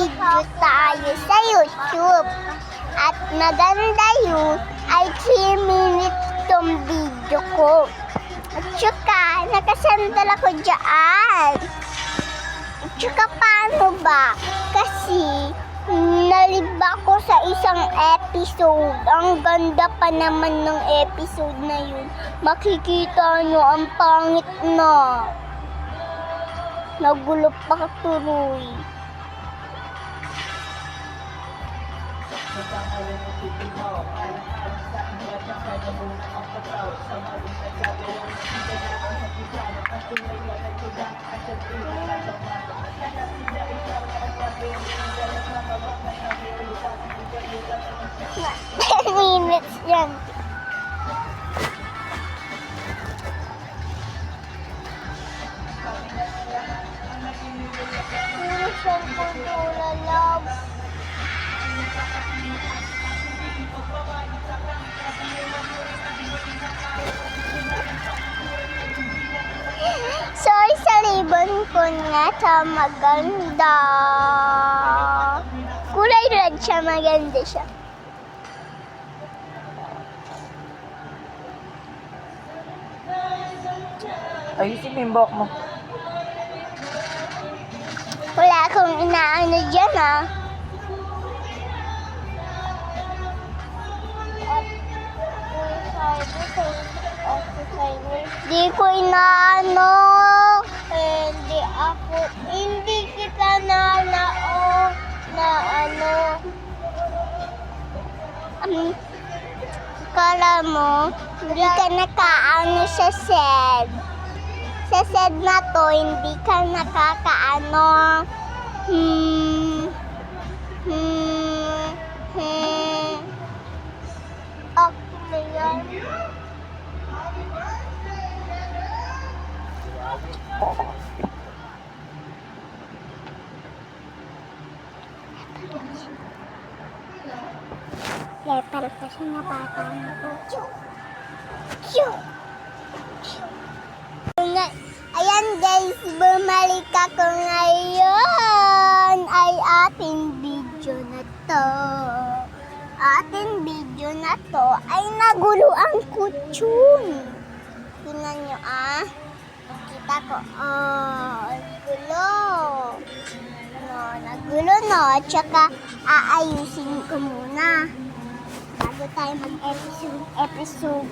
video tayo sa YouTube. At maganda yun ay 3 minutes tong video ko. At saka, nakasandal ako dyan. At saka, paano ba? Kasi, naliba ko sa isang episode. Ang ganda pa naman ng episode na yun. Makikita nyo, ang pangit na. Nagulo pa tuloy. Minutes yan. Saan ko tulalab? Sorry sa ribbon ko nga sa maganda. Kulay red siya, maganda siya. Ayusin mo yung buhok mo. Wala akong inaano dyan, ah. Di ko inaano. Hindi kita na ano. Kala mo, hindi ka nakaano sa SED. Sa SED na to, hindi ka nakakaano. Okay yan. Lepal kasi na bata na po. Ayan guys, bumalik ako ngayon ay ating video na to. Ating video na to ay nagulo ang kutsyon. Tingnan nyo Kita ko, nagulo. No, nagulo no. Tsaka aayusin ko muna. Bago tayo mag-episode.